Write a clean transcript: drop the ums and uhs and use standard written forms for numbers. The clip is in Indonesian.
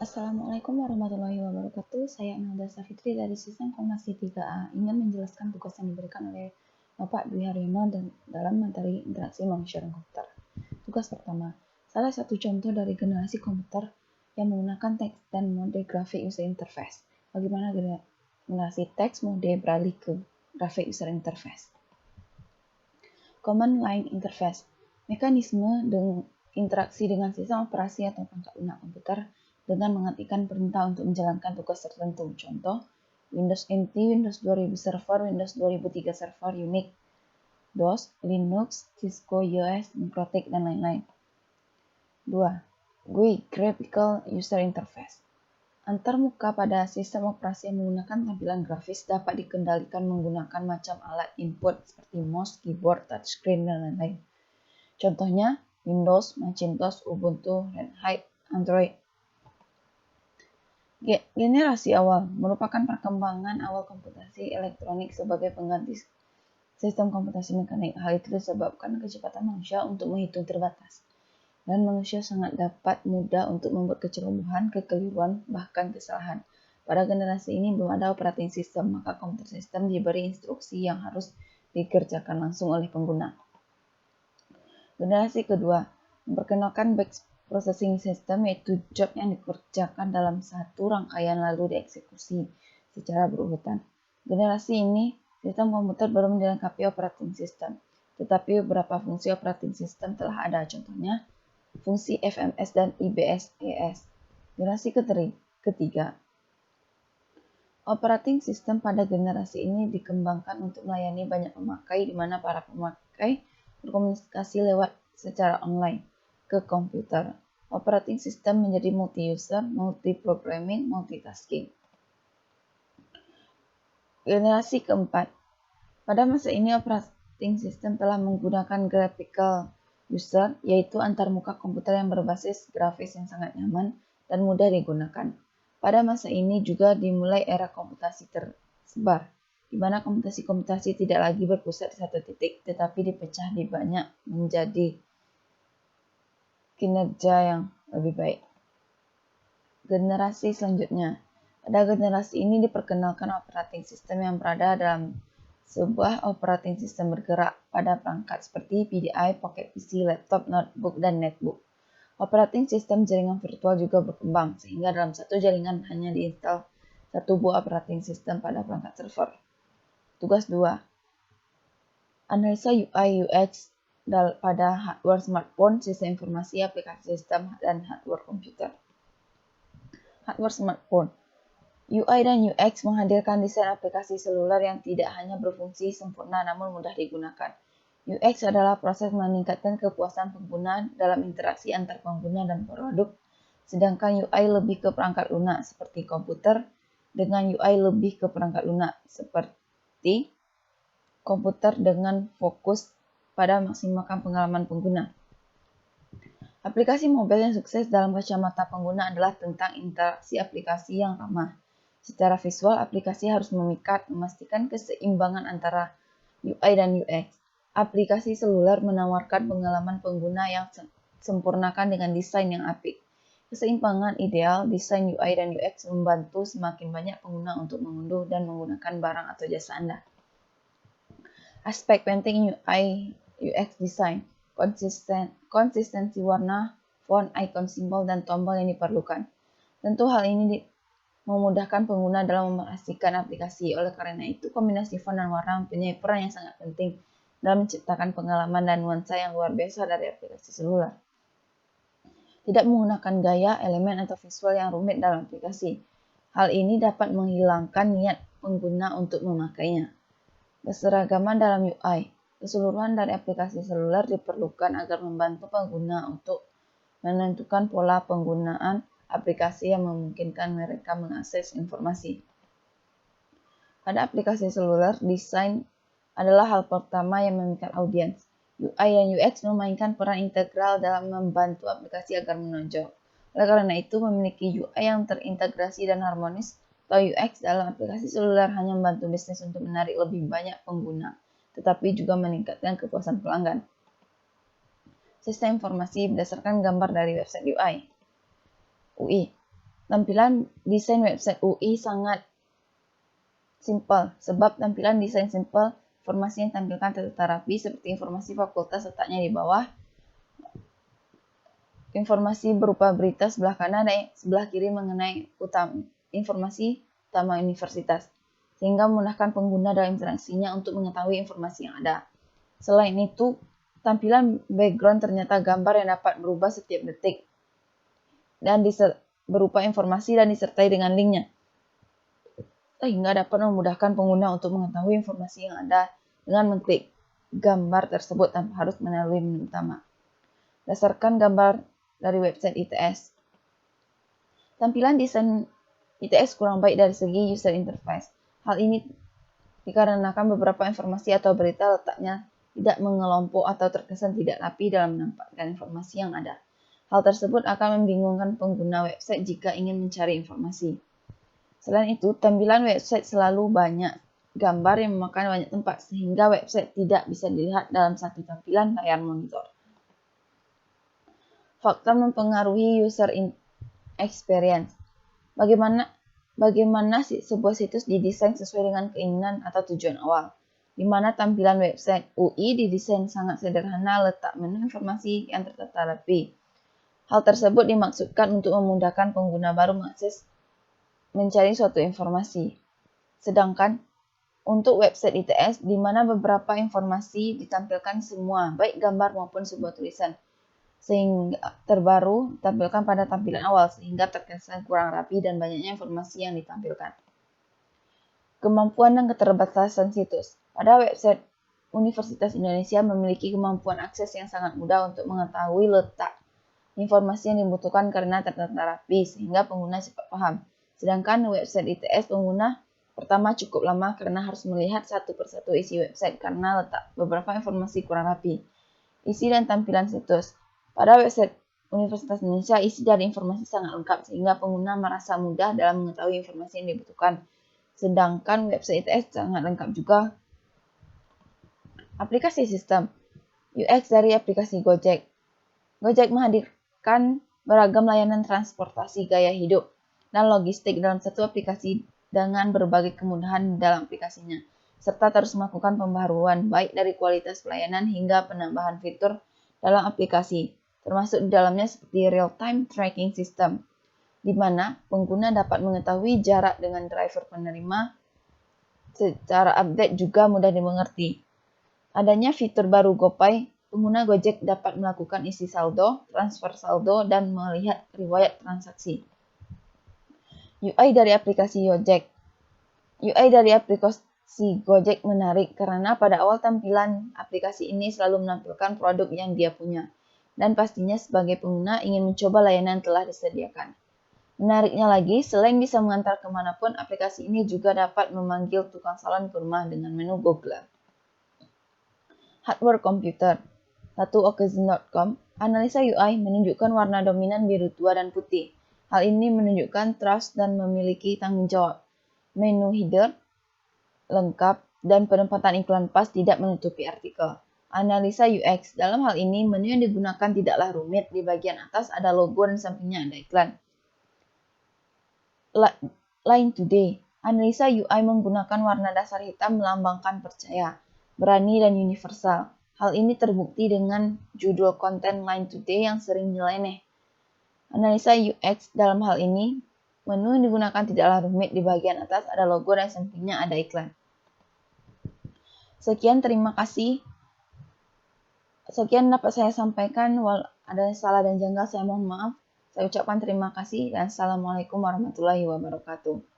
Assalamualaikum warahmatullahi wabarakatuh. Saya Imelda Safitri dari Sistem Informasi 3A ingin menjelaskan tugas yang diberikan oleh Bapak Dwi Haryono dalam materi interaksi manusia dan komputer. Tugas pertama, salah satu contoh dari generasi komputer yang menggunakan teks dan mode grafik user interface. Bagaimana generasi teks mode beralih ke grafik user interface? Command Line Interface, mekanisme interaksi dengan sistem operasi atau perangkat lunak komputer dengan mengetikkan perintah untuk menjalankan tugas tertentu. Contoh, Windows NT, Windows 2000 Server, Windows 2003 Server, Unix, DOS, Linux, Cisco, US, Microtik, dan lain-lain. 2. GUI, Graphical User Interface. Antarmuka pada sistem operasi yang menggunakan tampilan grafis dapat dikendalikan menggunakan macam alat input seperti mouse, keyboard, touchscreen, dan lain-lain. Contohnya, Windows, Macintosh, Ubuntu, Red Hat, Android. Generasi awal merupakan perkembangan awal komputasi elektronik sebagai pengganti sistem komputasi mekanik. Hal itu disebabkan kecepatan manusia untuk menghitung terbatas, dan manusia sangat mudah untuk membuat kecerobohan, kekeliruan, bahkan kesalahan. Pada generasi ini belum ada operating system, maka komputer sistem diberi instruksi yang harus dikerjakan langsung oleh pengguna. Generasi kedua memperkenalkan batch processing system, yaitu job yang dikerjakan dalam satu rangkaian lalu dieksekusi secara berurutan. Generasi ini, sistem komputer belum dilengkapi operating system, tetapi beberapa fungsi operating system telah ada, contohnya fungsi FMS dan IBS-ES. Generasi ketiga, operating system pada generasi ini dikembangkan untuk melayani banyak pemakai, di mana para pemakai berkomunikasi lewat secara online ke komputer. Operating system menjadi multi-user, multi-programming, multitasking. Generasi keempat, pada masa ini operating system telah menggunakan graphical user, yaitu antarmuka komputer yang berbasis grafis yang sangat nyaman dan mudah digunakan. Pada masa ini juga dimulai era komputasi tersebar, di mana komputasi tidak lagi berpusat di satu titik, tetapi dipecah di banyak menjadi kinerja yang lebih baik. Generasi selanjutnya, pada generasi ini diperkenalkan operating system yang berada dalam sebuah operating system bergerak pada perangkat seperti PDI, Pocket PC, laptop, notebook, dan netbook. Operating system jaringan virtual juga berkembang, sehingga dalam satu jaringan hanya diinstal satu buah operating system pada perangkat server. Tugas 2. Analisa UI UX pada hardware smartphone, sistem informasi, aplikasi sistem, dan hardware komputer. Hardware smartphone. UI dan UX menghadirkan desain aplikasi seluler yang tidak hanya berfungsi sempurna namun mudah digunakan. UX adalah proses meningkatkan kepuasan pengguna dalam interaksi antar pengguna dan produk, sedangkan UI lebih ke perangkat lunak seperti komputer, dengan UI lebih ke perangkat lunak seperti komputer dengan fokus pada maksimalkan pengalaman pengguna. Aplikasi mobil yang sukses dalam kacamata pengguna adalah tentang interaksi aplikasi yang ramah. Secara visual, aplikasi harus memikat, memastikan keseimbangan antara UI dan UX. Aplikasi seluler menawarkan pengalaman pengguna yang sempurnakan dengan desain yang apik. Keseimbangan ideal, desain UI dan UX membantu semakin banyak pengguna untuk mengunduh dan menggunakan barang atau jasa Anda. Aspek penting UI UX design, konsistensi warna, font, icon, simbol, dan tombol yang diperlukan. Tentu hal ini memudahkan pengguna dalam mengoperasikan aplikasi. Oleh karena itu, kombinasi font dan warna mempunyai peran yang sangat penting dalam menciptakan pengalaman dan nuansa yang luar biasa dari aplikasi seluler. Tidak menggunakan gaya, elemen, atau visual yang rumit dalam aplikasi. Hal ini dapat menghilangkan niat pengguna untuk memakainya. Keseragaman dalam UI. Keseluruhan dari aplikasi seluler diperlukan agar membantu pengguna untuk menentukan pola penggunaan aplikasi yang memungkinkan mereka mengakses informasi. Pada aplikasi seluler, desain adalah hal pertama yang memikat audiens. UI dan UX memainkan peran integral dalam membantu aplikasi agar menonjol. Oleh karena itu, memiliki UI yang terintegrasi dan harmonis atau UX dalam aplikasi seluler hanya membantu bisnis untuk menarik lebih banyak pengguna, tetapi juga meningkatkan kepuasan pelanggan. Sistem informasi berdasarkan gambar dari website UI. Tampilan desain website UI sangat simple, sebab tampilan desain simple, informasi yang ditampilkan tertata rapi seperti informasi fakultas letaknya di bawah, informasi berupa berita sebelah kanan dan sebelah kiri mengenai informasi utama universitas, sehingga memudahkan pengguna dalam interaksinya untuk mengetahui informasi yang ada. Selain itu, tampilan background ternyata gambar yang dapat berubah setiap detik dan berupa informasi dan disertai dengan linknya, sehingga dapat memudahkan pengguna untuk mengetahui informasi yang ada dengan mengklik gambar tersebut tanpa harus melalui menu utama. Berdasarkan gambar dari website ITS, tampilan desain ITS kurang baik dari segi user interface. Hal ini dikarenakan beberapa informasi atau berita letaknya tidak mengelompok atau terkesan tidak rapi dalam menempatkan informasi yang ada. Hal tersebut akan membingungkan pengguna website jika ingin mencari informasi. Selain itu, tampilan website selalu banyak gambar yang memakan banyak tempat, sehingga website tidak bisa dilihat dalam satu tampilan layar monitor. Faktor mempengaruhi user experience. Bagaimana sebuah situs didesain sesuai dengan keinginan atau tujuan awal, di mana tampilan website UI didesain sangat sederhana, letak menu informasi yang tertata rapi. Hal tersebut dimaksudkan untuk memudahkan pengguna baru mengakses mencari suatu informasi. Sedangkan untuk website ITS, di mana beberapa informasi ditampilkan semua, baik gambar maupun sebuah tulisan, sehingga terbaru ditampilkan pada tampilan awal, sehingga terkesan kurang rapi dan banyaknya informasi yang ditampilkan. Kemampuan dan keterbatasan situs. Pada website Universitas Indonesia memiliki kemampuan akses yang sangat mudah untuk mengetahui letak informasi yang dibutuhkan karena tertata rapi, sehingga pengguna cepat paham. Sedangkan website ITS pengguna pertama cukup lama karena harus melihat satu persatu isi website karena letak beberapa informasi kurang rapi. Isi dan tampilan situs. Pada website Universitas Indonesia, isi dari informasi sangat lengkap sehingga pengguna merasa mudah dalam mengetahui informasi yang dibutuhkan. Sedangkan website ITS sangat lengkap juga. Aplikasi sistem. UX dari aplikasi Gojek. Gojek menghadirkan beragam layanan transportasi gaya hidup dan logistik dalam satu aplikasi dengan berbagai kemudahan dalam aplikasinya, serta terus melakukan pembaharuan baik dari kualitas pelayanan hingga penambahan fitur dalam aplikasi, termasuk di dalamnya seperti real-time tracking system, di mana pengguna dapat mengetahui jarak dengan driver penerima secara update juga mudah dimengerti. Adanya fitur baru GoPay, pengguna Gojek dapat melakukan isi saldo, transfer saldo, dan melihat riwayat transaksi. UI dari aplikasi Gojek. UI dari aplikasi Gojek menarik karena pada awal tampilan aplikasi ini selalu menampilkan produk yang dia punya, dan pastinya sebagai pengguna ingin mencoba layanan telah disediakan. Menariknya lagi, selain bisa mengantar kemanapun, aplikasi ini juga dapat memanggil tukang salon ke rumah dengan menu Google. Hardware komputer. 1okzine.com, analisa UI menunjukkan warna dominan biru tua dan putih. Hal ini menunjukkan trust dan memiliki tanggung jawab. Menu header lengkap dan penempatan iklan pas tidak menutupi artikel. Analisa UX. Dalam hal ini, menu yang digunakan tidaklah rumit. Di bagian atas ada logo dan sampingnya ada iklan. Line Today. Analisa UI menggunakan warna dasar hitam melambangkan percaya, berani, dan universal. Hal ini terbukti dengan judul konten Line Today yang sering nyeleneh. Analisa UX dalam hal ini, menu yang digunakan tidaklah rumit. Di bagian atas ada logo dan sampingnya ada iklan. Sekian, terima kasih. Sekian dapat saya sampaikan. Ada salah dan janggal, saya mohon maaf. Saya ucapkan terima kasih dan assalamualaikum warahmatullahi wabarakatuh.